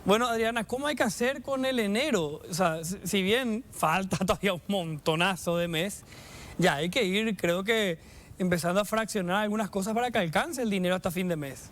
Bueno, Adriana, ¿cómo hay que hacer con el enero? O sea, si bien falta todavía un montonazo de mes, ya hay que ir, creo que, empezando a fraccionar algunas cosas para que alcance el dinero hasta fin de mes.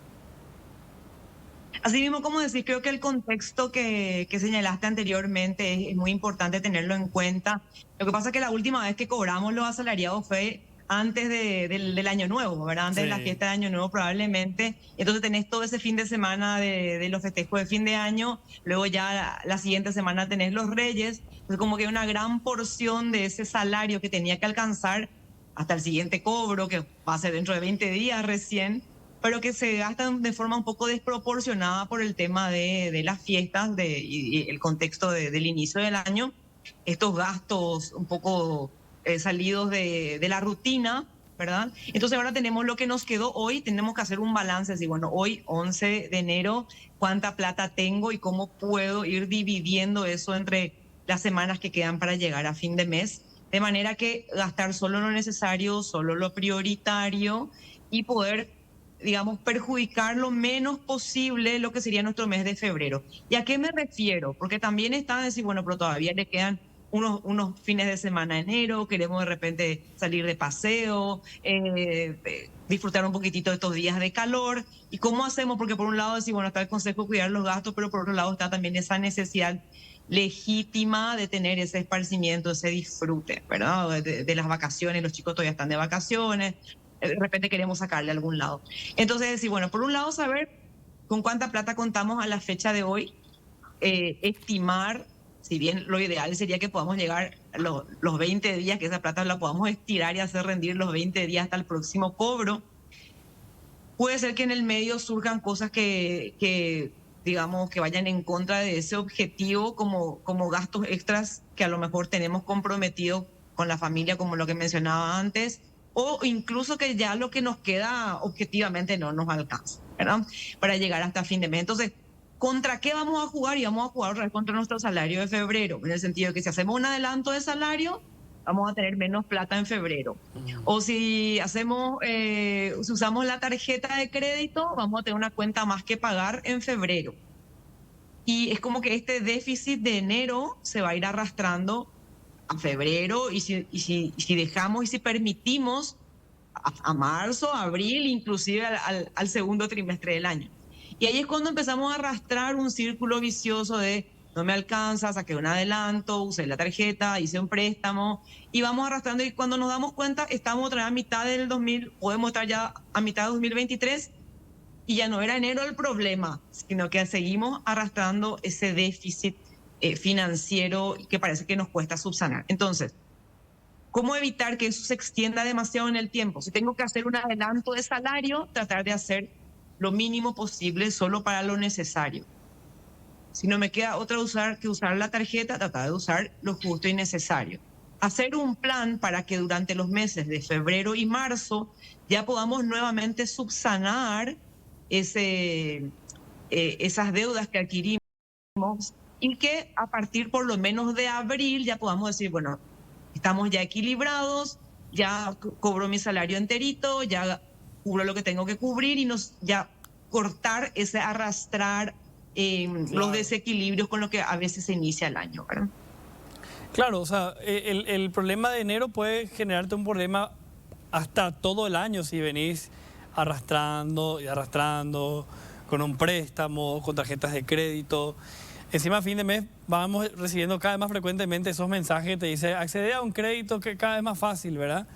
Así mismo, como decir, creo que el contexto que señalaste anteriormente es muy importante tenerlo en cuenta. Lo que pasa es que la última vez que cobramos los asalariados fue antes del Año Nuevo, ¿verdad? Antes de la Sí. fiesta de Año Nuevo probablemente. Entonces tenés todo ese fin de semana de los festejos de fin de año, luego ya la siguiente semana tenés los Reyes. Entonces como que una gran porción de ese salario que tenía que alcanzar hasta el siguiente cobro, que va a ser dentro de 20 días recién, pero que se gastan de forma un poco desproporcionada por el tema de las fiestas y el contexto del inicio del año. Estos gastos un poco salidos de la rutina, ¿verdad? Entonces ahora tenemos lo que nos quedó hoy, tenemos que hacer un balance, así, bueno, hoy 11 de enero, ¿cuánta plata tengo y cómo puedo ir dividiendo eso entre las semanas que quedan para llegar a fin de mes? De manera que gastar solo lo necesario, solo lo prioritario y poder, digamos, perjudicar lo menos posible lo que sería nuestro mes de febrero. ¿Y a qué me refiero? Porque también está a decir, bueno, pero todavía le quedan unos fines de semana en enero, queremos de repente salir de paseo, disfrutar un poquitito de estos días de calor. ¿Y cómo hacemos? Porque por un lado decir, bueno, está el consejo de cuidar los gastos, pero por otro lado está también esa necesidad legítima de tener ese esparcimiento, ese disfrute, ¿verdad? De las vacaciones, los chicos todavía están de vacaciones, de repente queremos sacarle a algún lado. Entonces, decir, bueno, por un lado, saber con cuánta plata contamos a la fecha de hoy, estimar, si bien lo ideal sería que podamos llegar a los 20 días, que esa plata la podamos estirar y hacer rendir los 20 días hasta el próximo cobro. Puede ser que en el medio surjan cosas que digamos, que vayan en contra de ese objetivo, como gastos extras que a lo mejor tenemos comprometidos con la familia, como lo que mencionaba antes, o incluso que ya lo que nos queda objetivamente no nos alcanza, ¿verdad? Para llegar hasta fin de mes. Entonces, ¿contra qué vamos a jugar? Y vamos a jugar otra vez contra nuestro salario de febrero, en el sentido de que si hacemos un adelanto de salario, vamos a tener menos plata en febrero. O si hacemos, si usamos la tarjeta de crédito, vamos a tener una cuenta más que pagar en febrero. Y es como que este déficit de enero se va a ir arrastrando a febrero y si dejamos y si permitimos a marzo, abril, inclusive al segundo trimestre del año. Y ahí es cuando empezamos a arrastrar un círculo vicioso de no me alcanza, saqué un adelanto, usé la tarjeta, hice un préstamo y vamos arrastrando y cuando nos damos cuenta estamos otra vez a mitad del 2000, podemos estar ya a mitad de 2023 y ya no era enero el problema, sino que seguimos arrastrando ese déficit financiero que parece que nos cuesta subsanar. Entonces, ¿cómo evitar que eso se extienda demasiado en el tiempo? Si tengo que hacer un adelanto de salario, tratar de hacer lo mínimo posible solo para lo necesario. Si no me queda otra que usar la tarjeta, tratar de usar lo justo y necesario. Hacer un plan para que durante los meses de febrero y marzo ya podamos nuevamente subsanar esas deudas que adquirimos y que a partir por lo menos de abril ya podamos decir, bueno, estamos ya equilibrados, ya cobro mi salario enterito, ya cubro lo que tengo que cubrir y ya cortar ese arrastrar los Claro. desequilibrios con lo que a veces se inicia el año, ¿verdad? Claro, o sea, el problema de enero puede generarte un problema hasta todo el año si venís arrastrando y arrastrando con un préstamo, con tarjetas de crédito. Encima a fin de mes vamos recibiendo cada vez más frecuentemente esos mensajes que te dicen accede a un crédito que cada vez más fácil, ¿verdad?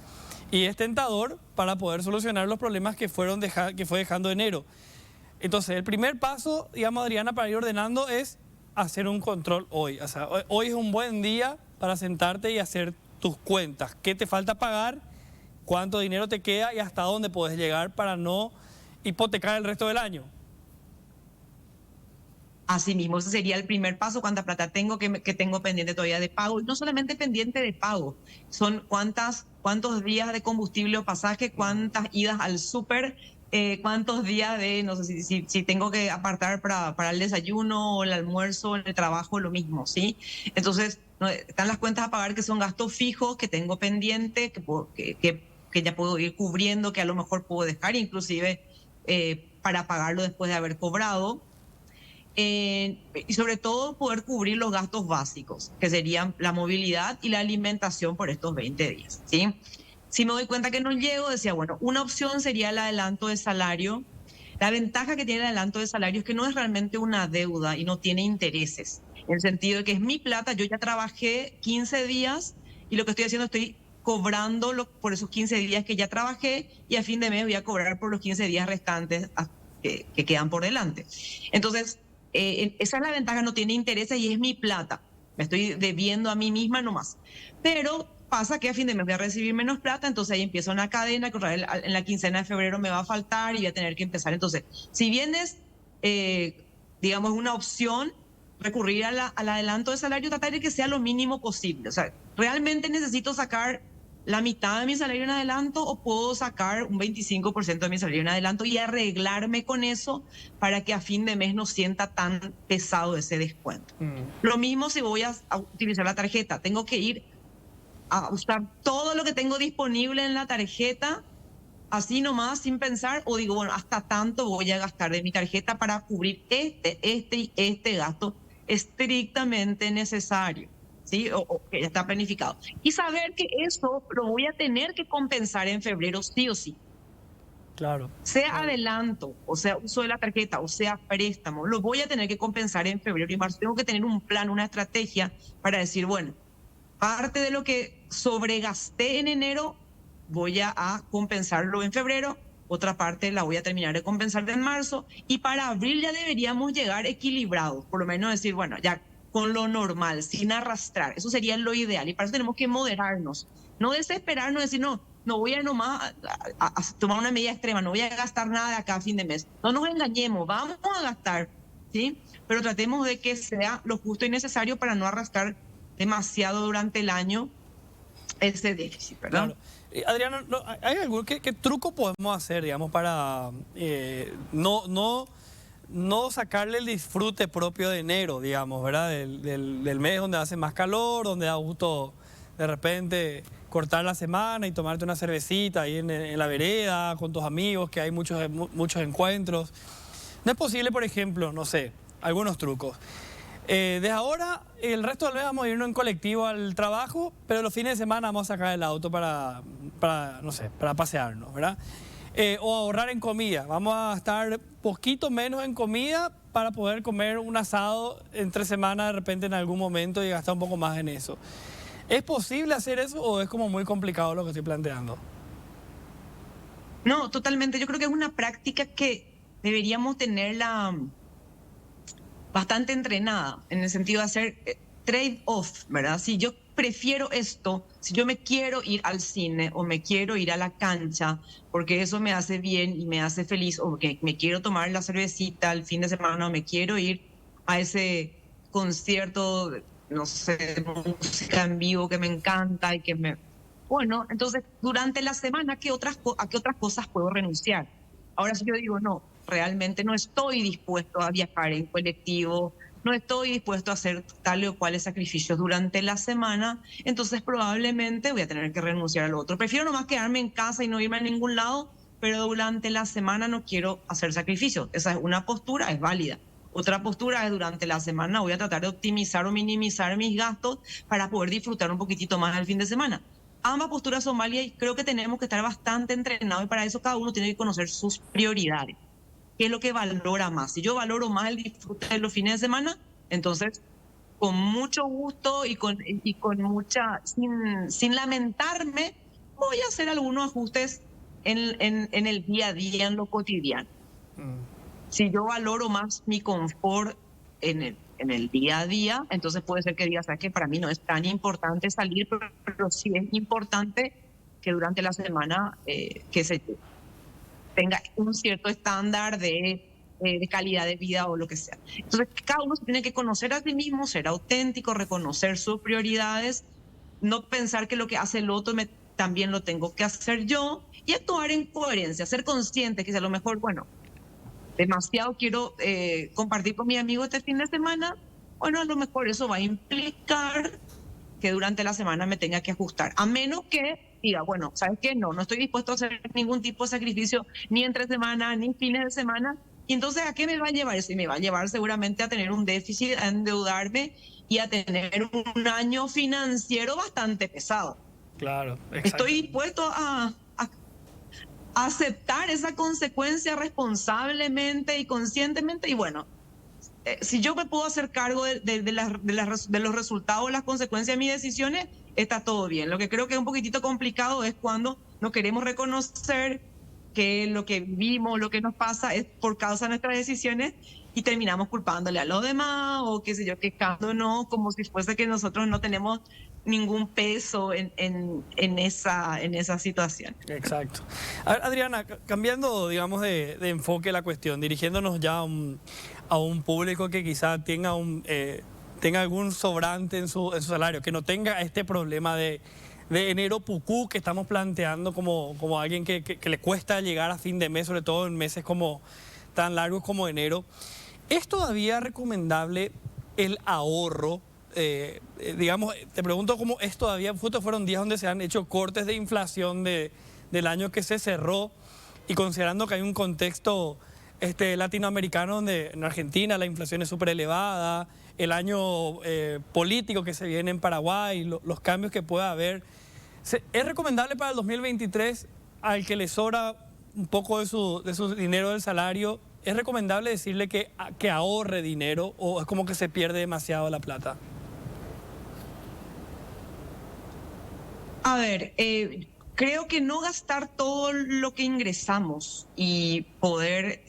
Y es tentador para poder solucionar los problemas que que fue dejando enero. Entonces, el primer paso, digamos, Adriana, para ir ordenando es hacer un control hoy. O sea, hoy es un buen día para sentarte y hacer tus cuentas. ¿Qué te falta pagar? ¿Cuánto dinero te queda? Y hasta dónde puedes llegar para no hipotecar el resto del año. Asimismo, ese sería el primer paso, cuánta plata tengo que tengo pendiente todavía de pago. Y no solamente pendiente de pago, son cuántos días de combustible o pasaje, cuántas idas al súper, cuántos días de, no sé si tengo que apartar para el desayuno o el almuerzo, en el trabajo, lo mismo, ¿sí? Entonces, no, están las cuentas a pagar que son gastos fijos que tengo pendiente, que ya puedo ir cubriendo, que a lo mejor puedo dejar inclusive para pagarlo después de haber cobrado. y sobre todo poder cubrir los gastos básicos, que serían la movilidad y la alimentación por estos 20 días, ¿sí? Si me doy cuenta que no llego, decía, bueno, una opción sería el adelanto de salario. La ventaja que tiene el adelanto de salario es que no es realmente una deuda y no tiene intereses, en el sentido de que es mi plata, yo ya trabajé 15 días y lo que estoy haciendo, estoy cobrando por esos 15 días que ya trabajé y a fin de mes voy a cobrar por los 15 días restantes que quedan por delante. Entonces, esa es la ventaja, no tiene intereses y es mi plata. Me estoy debiendo a mí misma nomás. Pero pasa que a fin de mes voy a recibir menos plata, entonces ahí empieza una cadena que en la quincena de febrero me va a faltar y voy a tener que empezar. Entonces, si bien es, digamos, una opción recurrir al adelanto de salario, tratar de que sea lo mínimo posible. O sea, ¿realmente necesito sacar la mitad de mi salario en adelanto o puedo sacar un 25% de mi salario en adelanto y arreglarme con eso para que a fin de mes no sienta tan pesado ese descuento? Lo mismo si voy a utilizar la tarjeta. Tengo que ir a usar todo lo que tengo disponible en la tarjeta, así nomás, sin pensar, o digo, bueno, hasta tanto voy a gastar de mi tarjeta para cubrir este gasto estrictamente necesario, ¿sí? O que ya está planificado. Y saber que eso lo voy a tener que compensar en febrero sí o sí. Claro. Sea adelanto, o sea, uso de la tarjeta, o sea, préstamo, lo voy a tener que compensar en febrero y marzo. Tengo que tener un plan, una estrategia para decir, bueno, parte de lo que sobregasté en enero voy a compensarlo en febrero, otra parte la voy a terminar de compensar en marzo y para abril ya deberíamos llegar equilibrados, por lo menos decir, bueno, ya con lo normal, sin arrastrar. Eso sería lo ideal y para eso tenemos que moderarnos, no desesperarnos, decir, no voy a nomás a tomar una medida extrema, no voy a gastar nada de acá a fin de mes. No nos engañemos, vamos a gastar, ¿sí? Pero tratemos de que sea lo justo y necesario para no arrastrar demasiado durante el año ese déficit, ¿verdad? Claro. Adriana, ¿hay algún qué truco podemos hacer, digamos, para no sacarle el disfrute propio de enero, digamos, ¿verdad? Del mes donde hace más calor, donde da gusto de repente cortar la semana y tomarte una cervecita ahí en la vereda con tus amigos, que hay muchos encuentros. No es posible, por ejemplo, no sé, algunos trucos. Desde ahora, el resto del mes vamos a irnos en colectivo al trabajo, pero los fines de semana vamos a sacar el auto para no sé, para pasearnos, ¿verdad? O ahorrar en comida. Vamos a estar poquito menos en comida para poder comer un asado entre semana de repente en algún momento y gastar un poco más en eso. ¿Es posible hacer eso o es como muy complicado lo que estoy planteando? No, totalmente. Yo creo que es una práctica que deberíamos tenerla bastante entrenada, en el sentido de hacer trade-off, ¿verdad? Si yo prefiero esto, si yo me quiero ir al cine o me quiero ir a la cancha, porque eso me hace bien y me hace feliz, o porque me quiero tomar la cervecita el fin de semana, o me quiero ir a ese concierto, no sé, de música en vivo que me encanta y que me... Bueno, entonces, durante la semana, ¿a qué otras cosas puedo renunciar? Ahora, si yo digo, no, realmente no estoy dispuesto a viajar en colectivo, no estoy dispuesto a hacer tal o cuales sacrificios durante la semana, entonces probablemente voy a tener que renunciar al otro. Prefiero nomás quedarme en casa y no irme a ningún lado, pero durante la semana no quiero hacer sacrificios. Esa es una postura, es válida. Otra postura es durante la semana voy a tratar de optimizar o minimizar mis gastos para poder disfrutar un poquitito más el fin de semana. Ambas posturas son válidas y creo que tenemos que estar bastante entrenados y para eso cada uno tiene que conocer sus prioridades. ¿Qué es lo que valora más? Si yo valoro más el disfrute de los fines de semana, entonces con mucho gusto y con mucha, sin lamentarme, voy a hacer algunos ajustes en el día a día, en lo cotidiano. Si yo valoro más mi confort en el día a día, entonces puede ser que diga, ¿sabes qué? Para mí no es tan importante salir, pero sí es importante que durante la semana que se tenga un cierto estándar de calidad de vida o lo que sea. Entonces, cada uno se tiene que conocer a sí mismo, ser auténtico, reconocer sus prioridades, no pensar que lo que hace el otro también lo tengo que hacer yo y actuar en coherencia, ser consciente que si a lo mejor, bueno, demasiado quiero compartir con mi amigo este fin de semana, bueno, a lo mejor eso va a implicar que durante la semana me tenga que ajustar, a menos que diga, bueno, ¿sabes qué? No estoy dispuesto a hacer ningún tipo de sacrificio, ni entre semana, ni fines de semana, Y entonces, ¿a qué me va a llevar eso? Y me va a llevar seguramente a tener un déficit, a endeudarme y a tener un año financiero bastante pesado. Claro, exacto. Estoy dispuesto a aceptar esa consecuencia responsablemente y conscientemente. Y bueno, si yo me puedo hacer cargo de los resultados, las consecuencias de mis decisiones, está todo bien. Lo que creo que es un poquitito complicado es cuando no queremos reconocer que lo que vivimos, lo que nos pasa es por causa de nuestras decisiones y terminamos culpándole a los demás o qué sé yo, quejándonos como si fuese que nosotros no tenemos ningún peso en esa situación. Exacto. A ver, Adriana, cambiando, digamos, de enfoque la cuestión, dirigiéndonos ya a un público que quizá tenga tenga algún sobrante en su salario, que no tenga este problema de enero pucú que estamos planteando como alguien que le cuesta llegar a fin de mes, sobre todo en meses como tan largos como enero. ¿Es todavía recomendable el ahorro? Digamos, te pregunto cómo es todavía, justo fueron días donde se han hecho cortes de inflación del año que se cerró y considerando que hay un contexto latinoamericano donde en Argentina la inflación es súper elevada, el año político que se viene en Paraguay, los cambios que pueda haber. ¿Es recomendable para el 2023 al que le sobra un poco de su dinero del salario? ¿Es recomendable decirle que ahorre dinero o es como que se pierde demasiado la plata? A ver, creo que no gastar todo lo que ingresamos y poder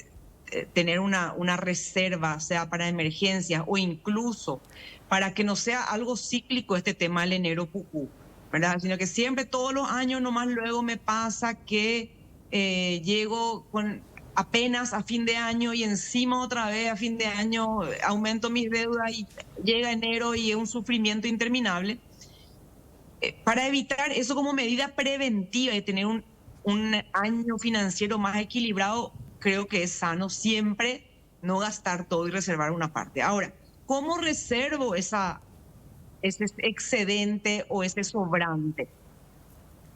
tener una reserva, sea para emergencias o incluso para que no sea algo cíclico este tema del enero pucú, ¿verdad? Sino que siempre, todos los años, nomás luego me pasa que llego con apenas a fin de año y encima otra vez a fin de año aumento mis deudas y llega enero y es un sufrimiento interminable. Para evitar eso como medida preventiva y tener un año financiero más equilibrado, creo que es sano siempre no gastar todo y reservar una parte. Ahora, ¿cómo reservo ese excedente o ese sobrante?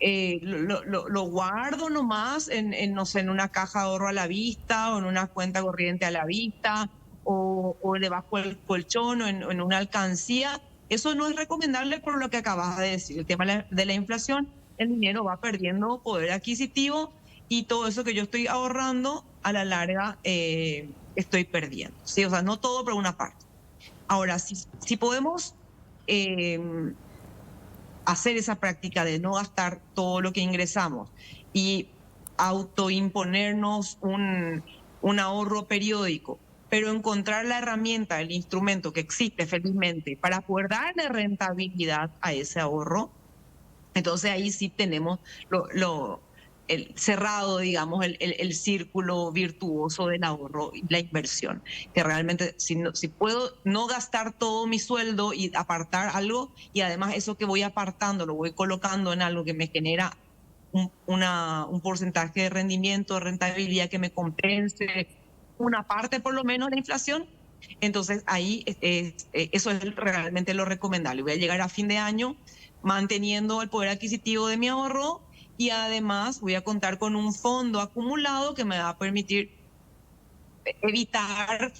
Lo guardo nomás no sé, en una caja de ahorro a la vista o en una cuenta corriente a la vista o debajo del colchón o en una alcancía. Eso no es recomendable por lo que acabas de decir. El tema de la inflación, el dinero va perdiendo poder adquisitivo y todo eso que yo estoy ahorrando a la larga estoy perdiendo. ¿Sí? O sea, no todo por una parte. Ahora, si podemos hacer esa práctica de no gastar todo lo que ingresamos y autoimponernos un ahorro periódico, pero encontrar la herramienta, el instrumento que existe felizmente para poder darle rentabilidad a ese ahorro, entonces ahí sí tenemos el cerrado, digamos, el círculo virtuoso del ahorro y la inversión. Que realmente, si puedo no gastar todo mi sueldo y apartar algo, y además eso que voy apartando lo voy colocando en algo que me genera un porcentaje de rendimiento, de rentabilidad que me compense una parte por lo menos de la inflación, entonces ahí eso es realmente lo recomendable. Voy a llegar a fin de año manteniendo el poder adquisitivo de mi ahorro y además voy a contar con un fondo acumulado que me va a permitir evitar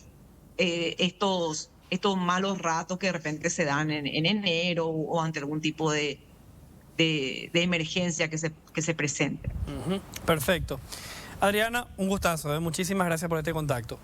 estos malos ratos que de repente se dan en enero o ante algún tipo de emergencia que se presente. Perfecto. Adriana, un gustazo, ¿eh? Muchísimas gracias por este contacto.